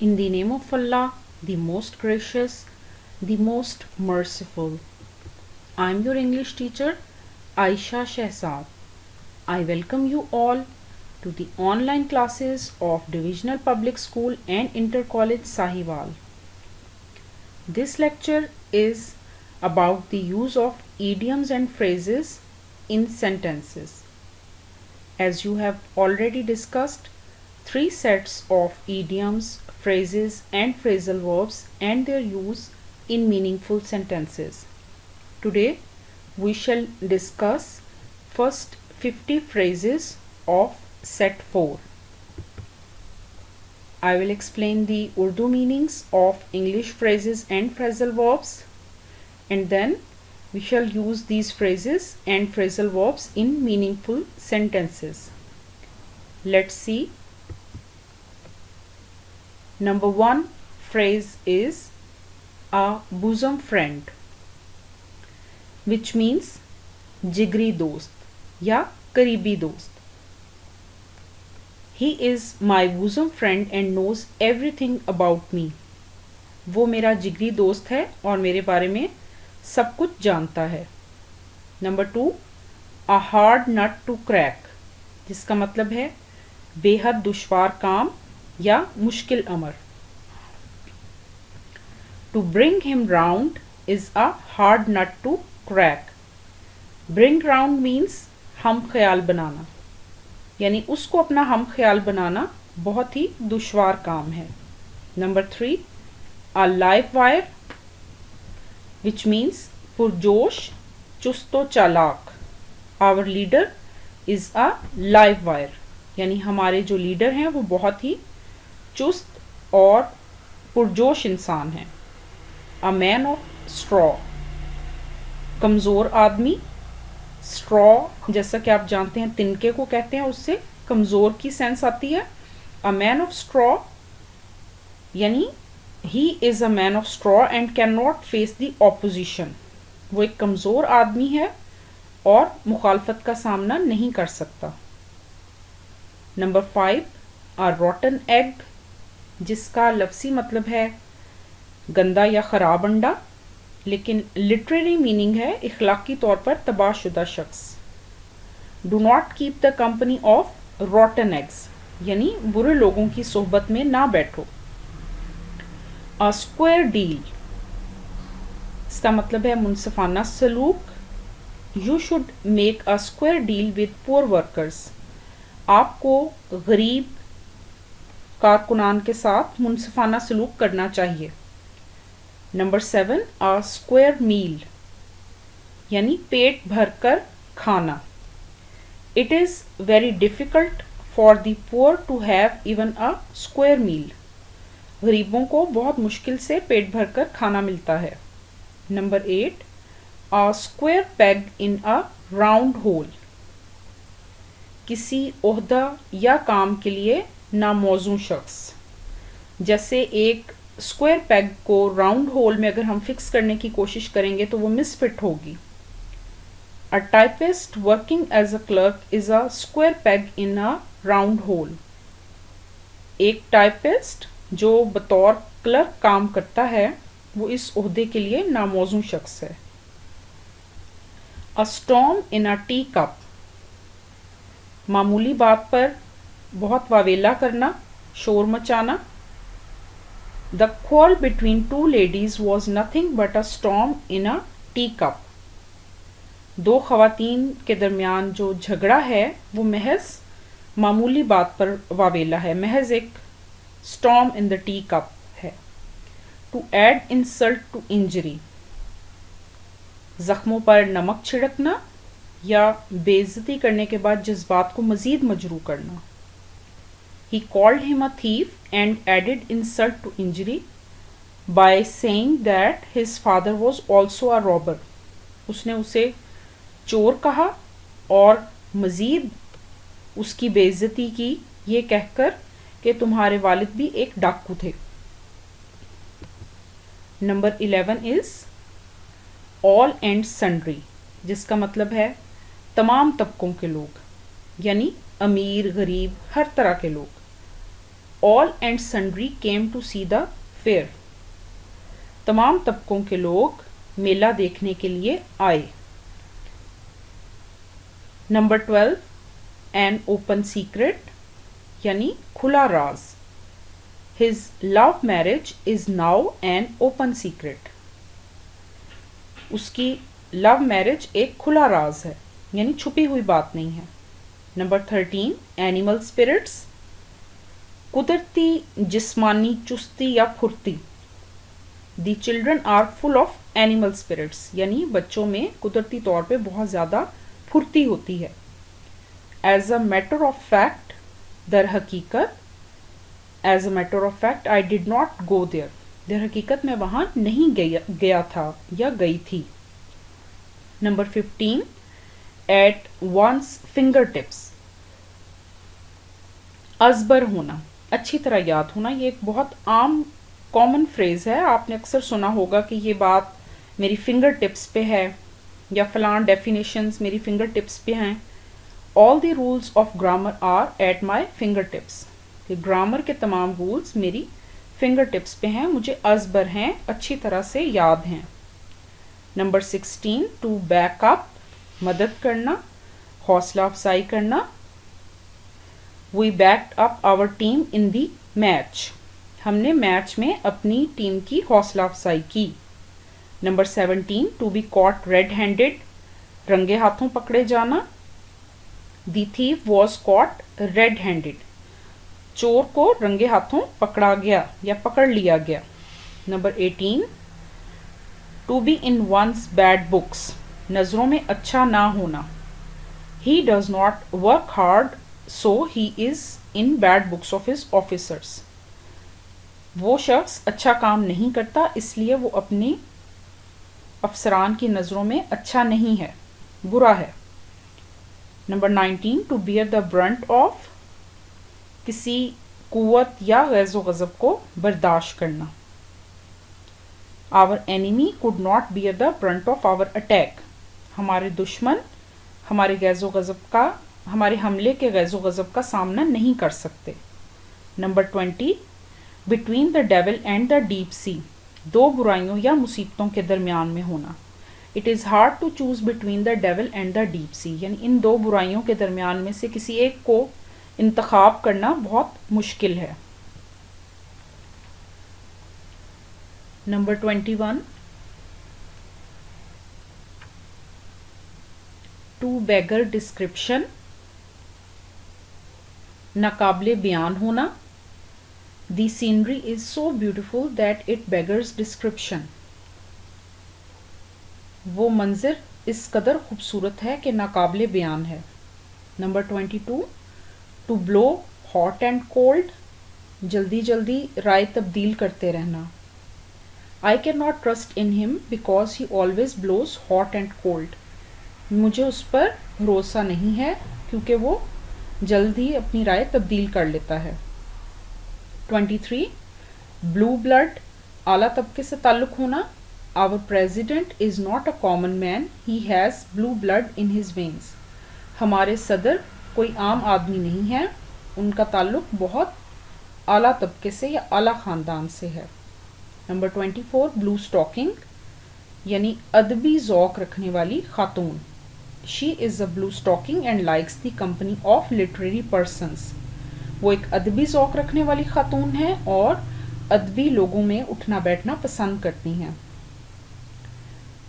In the name of Allah, the most gracious, the most merciful. I am your English teacher, Aisha Shehzad. I welcome you all to the online classes of Divisional Public School and Inter-College Sahiwal. This lecture is about the use of idioms and phrases in sentences. As you have already discussed, three sets of idioms, phrases and phrasal verbs and their use in meaningful sentences. Today we shall discuss first 50 phrases of set 4. I will explain the Urdu meanings of English phrases and phrasal verbs, and then we shall use these phrases and phrasal verbs in meaningful sentences. Let's see. Number 1 phrase is a bosom friend, which means जिगरी दोस्त या करीबी दोस्त. He is my bosom friend and knows everything about me. वो मेरा जिगरी दोस्त है और मेरे बारे में सब कुछ जानता है. Number 2 a hard nut to crack, जिसका मतलब है बेहद दुश्वार काम या मुश्किल अमर. To bring him round is a hard nut to crack. Bring round means हम ख्याल बनाना, यानी उसको अपना हम ख्याल बनाना बहुत ही दुश्वार काम है. Number 3 a live wire, which means पुरजोश चुस्त व चालाक. Our leader is a live wire, यानी हमारे जो लीडर हैं वो बहुत ही चुस्त और पुरजोश इंसान हैं. A man of straw, कमज़ोर आदमी. स्ट्रॉ जैसा कि आप जानते हैं तिनके को कहते हैं, उससे कमज़ोर की सेंस आती है. अ मैन ऑफ स्ट्रॉ यानी he is a man of straw and can not face the opposition. वो एक कमज़ोर आदमी है और मुखालफत का सामना नहीं कर सकता. नंबर 5 अ रॉटन एग, जिसका लफ्ज़ी मतलब है गंदा या ख़राब अंडा, लेकिन लिटरेरी मीनिंग है इखलाकी तौर पर तबाहशुदा शख्स. Do not keep the company of रॉटन eggs, यानी बुरे लोगों की सोहबत में ना बैठो. अ स्क्वायर डील, इसका मतलब है मुनसिफाना सलूक. You should make a square deal with poor workers, आपको गरीब कारकुनान के साथ मुनसिफाना सलूक करना चाहिए. नंबर 7 अ स्क्वायर मील, यानी पेट भर कर खाना. It is very difficult for the poor to have even a square meal, गरीबों को बहुत मुश्किल से पेट भर कर खाना मिलता है. Number 8 a square peg in a round whole, किसी ओहदा या काम के लिए नामौजूद शख्स. जैसे एक स्क्वायर पैग को राउंड होल में अगर हम फिक्स करने की कोशिश करेंगे तो वो मिसफिट होगी. A typist working as a clerk is a square peg in a round hole. एक टाइपिस्ट जो बतौर क्लर्क काम करता है वो इस ओहदे के लिए नामौजूद शख्स है. अ स्टॉर्म इन अ टी कप, मामूली बात पर बहुत वावेला करना, शोर मचाना. The quarrel between two ladies was nothing but a storm in a teacup. दो ख़वातीन के दरमियान जो झगड़ा है वो महज मामूली बात पर वावेला है, महज एक storm in the teacup है. To add insult to injury, ज़ख्मों पर नमक छिड़कना या बेइज्जती करने के बाद जज्बात को मज़ीद मजरू करना. He called him a thief and added insult to injury by saying that his father was also a robber. उसने उसे चोर कहा और मज़ीद उसकी बेइज्जती की ये कहकर कि तुम्हारे वालिद भी एक डाकू थे. Number 11 is all and sundry, जिसका मतलब है तमाम तबकों के लोग, यानी अमीर गरीब हर तरह के लोग. all and sundry came to see the fair. तमाम तबकों के लोग मेला देखने के लिए आए. नंबर 12, an open secret यानी खुला राज. His love marriage is now an open secret. उसकी लव मैरिज एक खुला राज है यानी छुपी हुई बात नहीं है. नंबर 13, एनिमल स्पिरिट्स कुदरती जिस्मानी चुस्ती या फुर्ती. The children are full of animal spirits यानी बच्चों में कुदरती तौर पे बहुत ज़्यादा फुर्ती होती है. As a matter of fact दर हकीकत, as a matter of fact I did not go there. दर हकीकत मैं वहाँ नहीं गया था या गई थी. Number 15, at one's finger tips. अजबर होना, अच्छी तरह याद होना, ये एक बहुत आम कॉमन फ्रेज़ है. आपने अक्सर सुना होगा कि ये बात मेरी फिंगर टिप्स पे है या फलां डेफिनेशंस मेरी फिंगर टिप्स पे हैं. All the rules of grammar are at my finger tips. Grammar के तमाम रूल्स मेरी फिंगर टिप्स पे हैं, मुझे अजबर हैं, अच्छी तरह से याद हैं. नंबर 16, टू बैक अप, मदद करना, हौसला अफजाई करना. We backed up our team in the match. हमने मैच में अपनी टीम की हौसला अफजाई की. Number 17, to be caught red handed, रंगे हाथों पकड़े जाना. The thief was caught red handed. चोर को रंगे हाथों पकड़ा गया या पकड़ लिया गया. Number 18, to be in one's bad books, नज़रों में अच्छा ना होना. He does not work hard so he is in bad books of his officers. वो शख्स अच्छा काम नहीं करता इसलिए वो अपने अफसरान की नज़रों में अच्छा नहीं है, बुरा है. Number 19, to bear the brunt of, किसी कुव्वत या गैज़ो गज़ब को बर्दाश्त करना. Our enemy could not bear the brunt of our attack. हमारे दुश्मन हमारे गैज़ो गज़ब का, हमारे हमले के गैज़ो गज़ब का सामना नहीं कर सकते. Number 20, between the devil and the deep sea, दो बुराइयों या मुसीबतों के दरमियान में होना. It is hard to choose between the devil and the deep sea यानी इन दो बुराइयों के दरमियान में से किसी एक को इंतखाब करना बहुत मुश्किल है. नंबर 21, टू बेगर डिस्क्रिप्शन, नाकाबिले बयान होना. The scenery is so beautiful that it beggars description. वो मंजर इस कदर खूबसूरत है कि नाकाबिले बयान है. Number 22, to blow hot and cold, जल्दी जल्दी राय तब्दील करते रहना. I can not trust in him because he always blows hot and cold. मुझे उस पर भरोसा नहीं है क्योंकि वो जल्दी अपनी राय तब्दील कर लेता है. 23, ब्लू ब्लड, आला तबके से ताल्लुक़ होना. Our president is not a common man, he has blue blood in his veins. हमारे सदर कोई आम आदमी नहीं है, उनका ताल्लुक़ बहुत आला तबके से या आला ख़ानदान से है. नंबर 24, ब्लू स्टॉकिंग यानी अदबी ज़ौक़ रखने वाली खातून. She is a blue stocking and likes the company of literary persons. वो एक अदबी ज़ौक़ रखने वाली खातून है और अदबी लोगों में उठना बैठना पसंद करती हैं.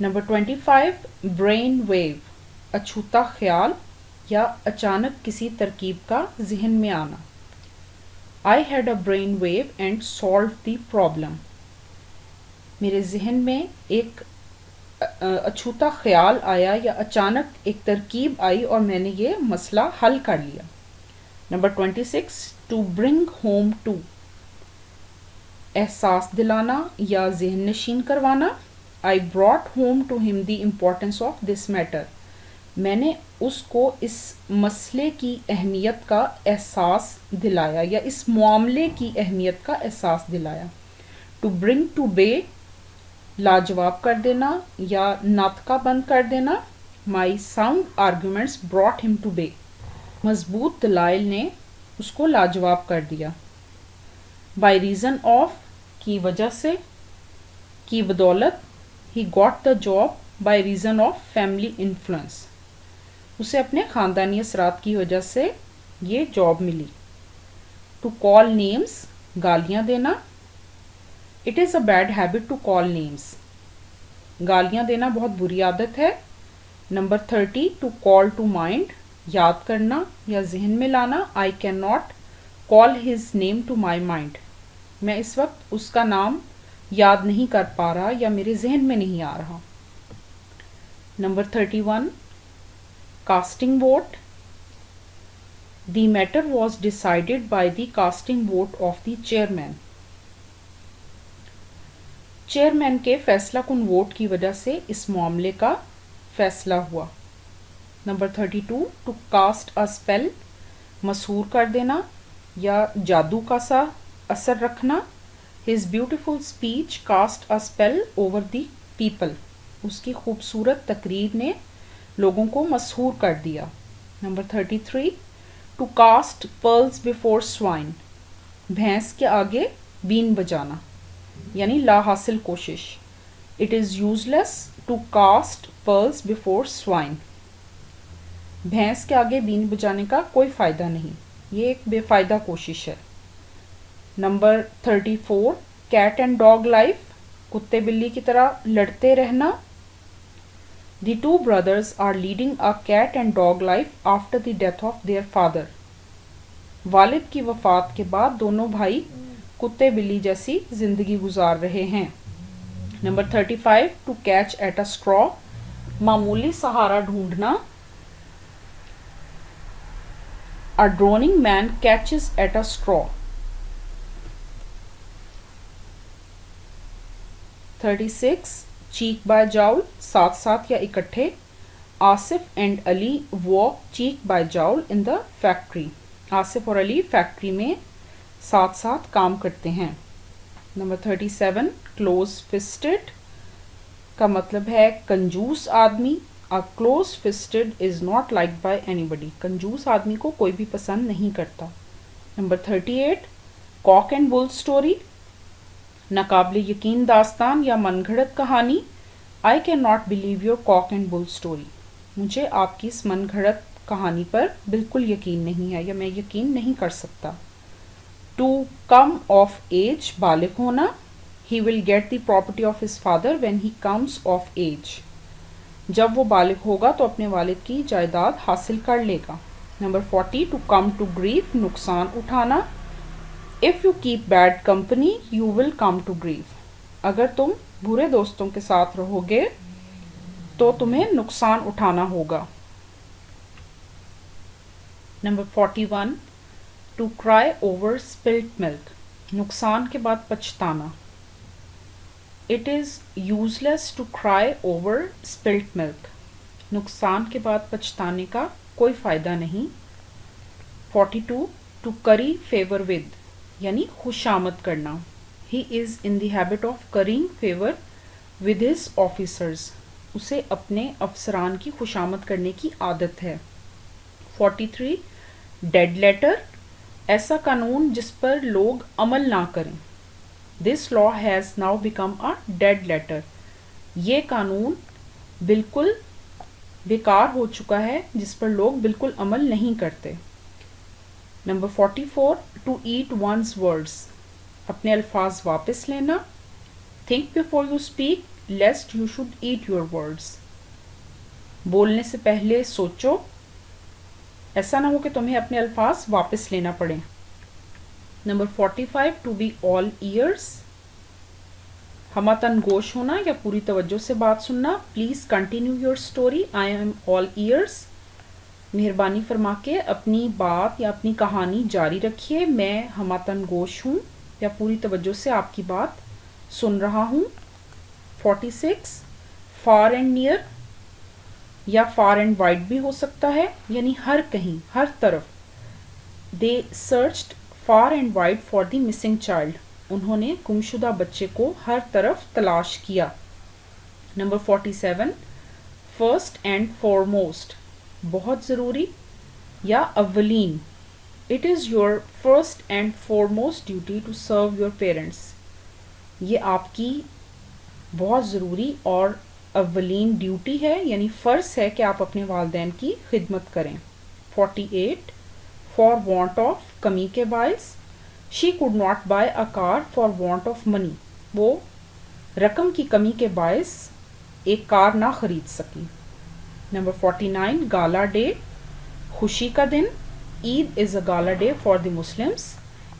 नंबर 25, ब्रेन वेव, अछूता ख्याल या अचानक किसी तरकीब का जहन में आना. I had a brain wave and solve the problem. मेरे जहन में एक अछूता ख्याल आया या अचानक एक तरकीब आई और मैंने ये मसला हल कर लिया. Number 26, to bring home to, एहसास दिलाना या जहन नशीन करवाना. I brought home to him the importance of this matter. मैंने उसको इस मसले की अहमियत का एहसास दिलाया या इस मामले की अहमियत का एहसास दिलाया. टू ब्रिंग टू बे, लाजवाब कर देना या नातका बंद कर देना. My sound arguments brought him to bay. मजबूत दलाइल ने उसको लाजवाब कर दिया. बाय रीज़न ऑफ की वजह से, की बदौलत, he got the job by reason of family influence, उसे अपने ख़ानदानी असरात की वजह से ये जॉब मिली। टू कॉल नेम्स, गालियाँ देना, it is a bad habit to call names, गालियाँ देना बहुत बुरी आदत है। Number 30, to call to mind, याद करना या जहन में लाना, I can not call his name to my mind, मैं इस वक्त उसका नाम याद नहीं कर पा रहा या मेरे जहन में नहीं आ रहा। Number 31, casting vote, the matter was decided by the casting vote of the chairman, chairman के फैसला कुन वोट की वजह से इस मामले का फैसला हुआ। Number 32, to cast a spell, मशहूर कर देना या जादू का सा असर रखना, his beautiful speech cast a spell over the people, उसकी खूबसूरत तकरीर ने लोगों को मशहूर कर दिया। Number 33, to cast pearls before swine, भैंस के आगे बीन बजाना यानी ला हासिल कोशिश, it is useless to cast pearls before swine, भैंस के आगे बीन बजाने का कोई फ़ायदा नहीं, ये एक बेफ़ायदा कोशिश है। Number 34, cat and dog life, कुत्ते बिल्ली की तरह लड़ते रहना, the two brothers are leading a cat and dog life after the death of their father, वालिद की वफ़ात के बाद दोनों भाई कुत्ते बिल्ली जैसी ज़िंदगी गुजार रहे हैं। Number 35, to catch at a straw, मामूली सहारा ढूंढना, a drowning man catches at a straw. 36, cheek by jowl, साथ साथ या इकट्ठे, Asif and Ali walk cheek by jowl in the factory, Asif और अली फैक्ट्री में साथ साथ काम करते हैं। नंबर 37, क्लोज फिस्टेड का मतलब है कंजूस आदमी, a close fisted is not like by anybody, कंजूस आदमी को कोई भी पसंद नहीं करता। Number 38, cock and bull story, नाकाबिले यकीन दास्तान या मनगढ़ंत कहानी, I can not believe your cock and bull story, मुझे आपकी इस मनगढ़ंत कहानी पर बिल्कुल यकीन नहीं है या मैं यकीन नहीं कर सकता। टू कम ऑफ एज, बालिग होना, he will get the property of his father when he comes of age, जब वो बालिग होगा तो अपने वालिद की जायदाद हासिल कर लेगा। Number 40, to come to grief, नुकसान उठाना, if you keep bad company you will come to grief, अगर तुम बुरे दोस्तों के साथ रहोगे तो तुम्हें नुकसान उठाना होगा। Number 41, to cry over spilt milk, नुकसान के बाद पछताना, it is useless to cry over spilt milk, नुकसान के बाद पछताने का कोई फ़ायदा नहीं। 42, टू करी फेवर विद यानी खुशामद करना, he is in the habit of currying favour with his officers, उसे अपने अफसरान की खुशामद करने की आदत है। 43, डेड लेटर, ऐसा कानून जिस पर लोग अमल ना करें, this law has now become a dead letter, ये कानून बिल्कुल बेकार हो चुका है जिस पर लोग बिल्कुल अमल नहीं करते। Number 44, to eat one's words, अपने अल्फाज वापस लेना, think before you speak lest you should eat your words, बोलने से पहले सोचो, ऐसा ना हो कि तुम्हें अपने अल्फाज वापस लेना पड़े। Number 45, to be all ears, हमतन गोश होना या पूरी तवज्जो से बात सुनना, please continue your story, I am all ears, मेहरबानी फरमा के अपनी बात या अपनी कहानी जारी रखिए, मैं हमतन गोश हूँ या पूरी तवज्जो से आपकी बात सुन रहा हूँ। 46, फार एंड नियर या फार एंड वाइड भी हो सकता है यानी हर कहीं हर तरफ। They searched far and wide for the missing child, उन्होंने गुमशुदा बच्चे को हर तरफ तलाश किया। नंबर 47, फर्स्ट एंड फॉरमोस्ट, बहुत ज़रूरी या अव्वलीन, It is your first and foremost duty to serve your parents. یہ آپ کی بہت ضروری اور اولین ڈیوٹی ہے یعنی فرض ہے کہ آپ اپنے والدین کی خدمت کریں. 48 فار وانٹ آف کمی کے باعث she could not by a car for want of money. وہ رقم کی کمی کے باعث ایک کار نہ خرید سکی. نمبر 49 گالا ڈے خوشی کا دن. عید is a gala day for the Muslims.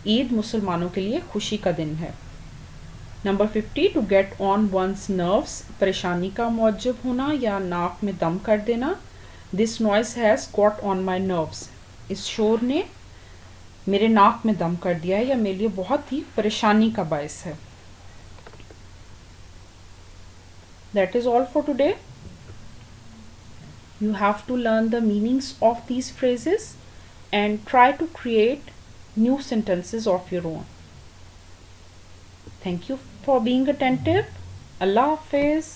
Eid مسلمانوں کے لیے خوشی کا دن ہے. Number 50 to get on one's nerves پریشانی کا معجب ہونا یا ناک میں دم کر دینا. This noise has got on my nerves. اس شور نے میرے ناک میں دم کر دیا ہے یا میرے لیے بہت ہی پریشانی کا باعث ہے. That is all for today. You have to learn the meanings of these phrases and try to create new sentences of your own. Thank you for being attentive. Allah Hafiz.